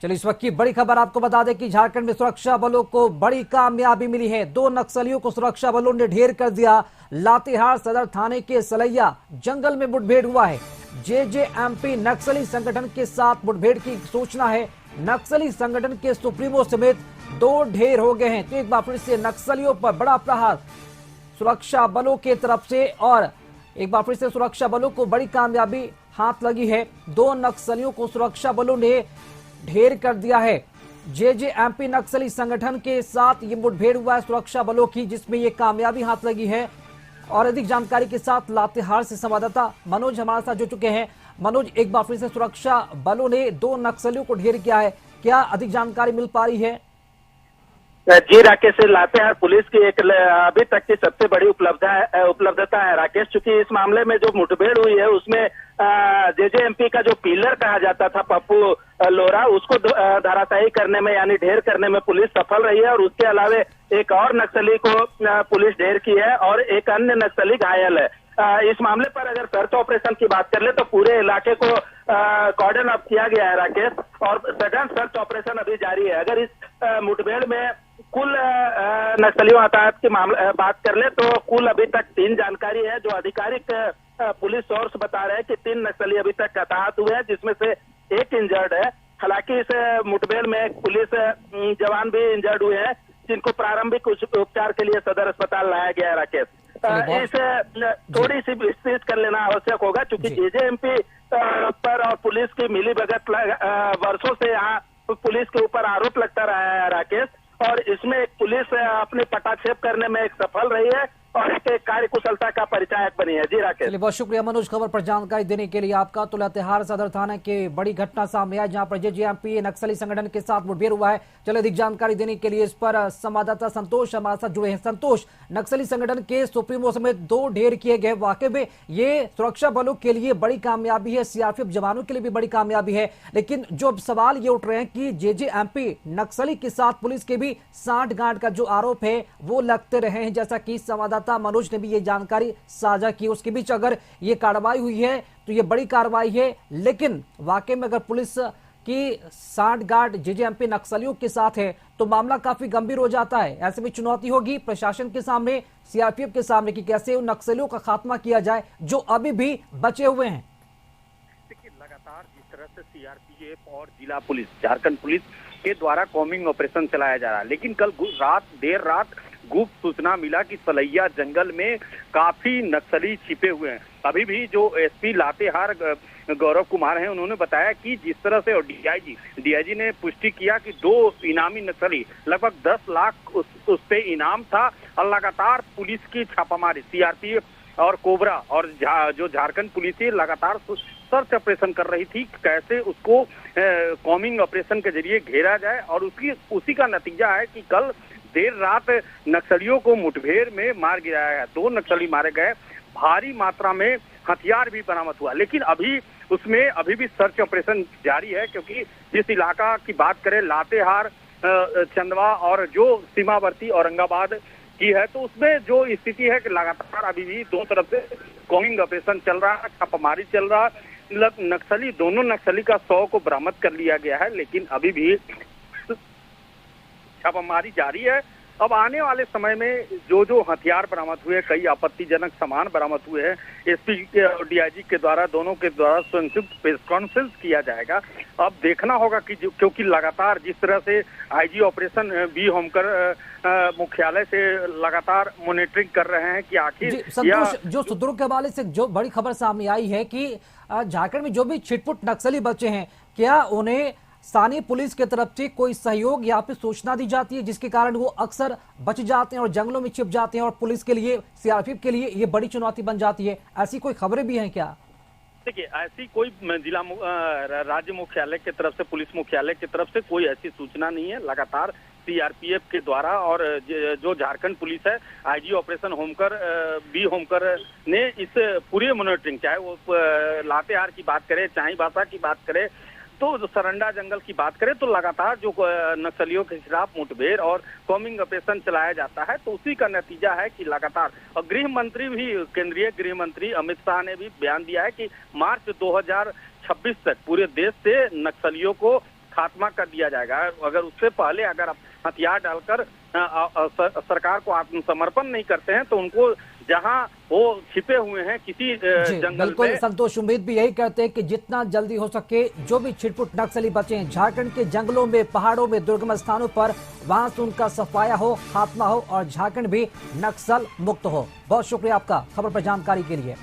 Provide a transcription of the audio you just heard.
चलिए, इस वक्त की बड़ी खबर आपको बता दें कि झारखंड में सुरक्षा बलों को बड़ी कामयाबी मिली है। 2 नक्सलियों को सुरक्षा बलों ने ढेर कर दिया। लातेहार सदर थाने के सलैया जंगल में मुठभेड़ हुआ है। जेजेएमपी नक्सली संगठन के साथ मुठभेड़ की सूचना है। नक्सली संगठन के सुप्रीमो समेत 2 ढेर हो गए हैं। तो एक बार फिर से नक्सलियों पर बड़ा प्रहार सुरक्षा बलों की तरफ से, और एक बार फिर से सुरक्षा बलों को बड़ी कामयाबी हाथ लगी है। 2 नक्सलियों को सुरक्षा बलों ने ढेर कर दिया है। जेजेएमपी नक्सली संगठन के साथ ये मुठभेड़ हुआ है सुरक्षा बलों की, जिसमें ये कामयाबी हाथ लगी है। और अधिक जानकारी के साथ लातेहार से संवाददाता मनोज हमारे साथ जुड़ चुके हैं। मनोज, एक बार फिर से सुरक्षा बलों ने 2 नक्सलियों को ढेर किया है, क्या अधिक जानकारी मिल पा रही है? जी राकेश, लातेहार पुलिस की एक अभी तक की सबसे बड़ी उपलब्धता है राकेश। चूंकि इस मामले में जो मुठभेड़ हुई है उसमें जेजेएमपी का जो पिलर कहा जाता था पप्पू लोरा, उसको धराशायी करने में यानी ढेर करने में पुलिस सफल रही है। और उसके अलावा एक और नक्सली को पुलिस ढेर की है और एक अन्य नक्सली घायल है। इस मामले पर अगर सर्च ऑपरेशन की बात कर ले तो पूरे इलाके को कॉर्डन अप किया गया है राकेश, और सघन सर्च ऑपरेशन अभी जारी है। अगर इस मुठभेड़ में कुल नक्सलियों हताहत की बात कर ले तो कुल अभी तक 3 जानकारी है। जो आधिकारिक पुलिस सोर्स बता रहे हैं कि 3 नक्सली अभी तक हताहत हुए हैं, जिसमें से 1 इंजर्ड है। हालांकि इस मुठभेड़ में एक पुलिस जवान भी इंजर्ड हुए हैं, जिनको प्रारंभिक उपचार के लिए सदर अस्पताल लाया गया है राकेश। इसे थोड़ी सी विस्तृत कर लेना आवश्यक होगा, क्योंकि जेजेएमपी पर और पुलिस की मिलीभगत वर्षों से यहाँ पुलिस के ऊपर आरोप लगता रहा है राकेश। और इसमें एक पुलिस अपने पटाक्षेप करने में एक सफल रही है और एक कार्यकुशलता का परिचायक बनी है। जी राकेश। चलिए, बहुत शुक्रिया मनोज खबर पर जानकारी देने के लिए आपका। तो लातेहार सदर थाना के बड़ी घटना सामने आई, जहां पर जेजेएमपी नक्सली संगठन के साथ मुठभेड़ हुआ है। चलिए, अधिक जानकारी देने के लिए इस पर संवाददाता संतोष हमारे साथ जुड़े हैं। संतोष, नक्सली संगठन के सुप्रीमो समेत 2 ढेर किए गए, वाकई में ये सुरक्षा बलों के लिए बड़ी कामयाबी है, सीआरपीएफ जवानों के लिए भी बड़ी कामयाबी है। लेकिन जो अब सवाल ये उठ रहे हैं कि जेजेएमपी नक्सली के साथ पुलिस के भी सांठगांठ का जो आरोप है वो लगते रहे हैं, जैसा कि संवाददाता मनोज ने भी ये जानकारी साझा की। उसके बीच अगर ये कार्रवाई हुई है तो ये बड़ी कार्रवाई है, लेकिन वाकई में अगर पुलिस की सांठगांठ जेजेएमपी नक्सलियों के साथ है तो मामला काफी गंभीर हो जाता है। ऐसे में चुनौती होगी प्रशासन के सामने, सीआरपीएफ के सामने, कि कैसे उन नक्सलियों का खात्मा किया जाए जो अभी भी बचे हुए हैं। देखिए, लगातार जिस तरह से सीआरपीएफ और जिला पुलिस, झारखंड पुलिस के द्वारा कॉम्बिंग ऑपरेशन चलाया जा रहा है, लेकिन कल देर रात गुप्त सूचना मिला कि सलैया जंगल में काफी नक्सली छिपे हुए हैं। अभी भी जो एसपी लातेहार गौरव कुमार हैं, उन्होंने बताया कि जिस तरह से, और डीआईजी ने पुष्टि किया कि 2 इनामी नक्सली, लगभग 10 लाख उस पे इनाम था। और लगातार पुलिस की छापामारी, सीआरपीएफ और कोबरा और जो झारखंड पुलिस है लगातार सर्च ऑपरेशन कर रही थी, कैसे उसको कॉम्बिंग ऑपरेशन के जरिए घेरा जाए। और उसी का नतीजा है कि कल देर रात नक्सलियों को मुठभेड़ में मार गिराया गया। 2 नक्सली मारे गए, भारी मात्रा में हथियार भी बरामद हुआ। लेकिन अभी भी सर्च ऑपरेशन जारी है, क्योंकि जिस इलाका की बात करें लातेहार, चंदवा और जो सीमावर्ती औरंगाबाद की है, तो उसमें जो स्थिति है कि लगातार अभी भी 2 तरफ से कॉम्बिंग ऑपरेशन चल रहा है, छापामारी चल रहा है। दोनों नक्सली का 100 को बरामद कर लिया गया है, लेकिन अभी भी छापामारी जारी है। अब आने वाले समय में जो हथियार बरामद हुए, कई आपत्तिजनक सामान बरामद हुए हैं, एसपी और डीआईजी के द्वारा, दोनों के द्वारा संयुक्त प्रेस कॉन्फ्रेंस किया जाएगा। अब देखना होगा कि क्योंकि लगातार जिस तरह से आईजी ऑपरेशन बी होमकर मुख्यालय से लगातार मॉनिटरिंग कर रहे हैं कि आखिर जो सूत्रों के हवाले से जो बड़ी खबर सामने आई है कि झारखंड में जो भी छिटपुट नक्सली बचे हैं, क्या उन्हें स्थानीय पुलिस की तरफ से कोई सहयोग या फिर सूचना दी जाती है, जिसके कारण वो अक्सर बच जाते हैं और जंगलों में छिप जाते हैं और पुलिस के लिए, सीआरपीएफ के लिए ये बड़ी चुनौती बन जाती है? ऐसी कोई खबरें भी हैं क्या? देखिए, ऐसी कोई जिला राज्य मुख्यालय की तरफ से, पुलिस मुख्यालय की तरफ से कोई ऐसी सूचना नहीं है। लगातार सीआरपीएफ के द्वारा और जो झारखंड पुलिस है, IG operation Homkar B Homkar ने इस पूरे मॉनिटरिंग, चाहे वो लातेहार की बात करें, चाईबासा की बात करें, तो सरंडा जंगल की बात करें, तो लगातार जो नक्सलियों के खिलाफ मुठभेड़ और कॉम्बिंग ऑपरेशन चलाया जाता है, तो उसी का नतीजा है कि लगातार, और गृह मंत्री भी, केंद्रीय गृह मंत्री अमित शाह ने भी बयान दिया है कि मार्च 2026 तक पूरे देश से नक्सलियों को खात्मा कर दिया जाएगा। अगर उससे पहले अगर आप हथियार डालकर सरकार को आत्मसमर्पण नहीं करते हैं तो उनको जहां वो छिपे हुए हैं किसी जंगल बिल्कुल में। संतोष, उम्मीद भी यही करते हैं कि जितना जल्दी हो सके जो भी छिटपुट नक्सली बचे हैं झारखंड के जंगलों में, पहाड़ों में, दुर्गम स्थानों पर, वहां से उनका सफाया हो, खात्मा हो और झारखंड भी नक्सल मुक्त हो। बहुत शुक्रिया आपका खबर पर जानकारी के लिए।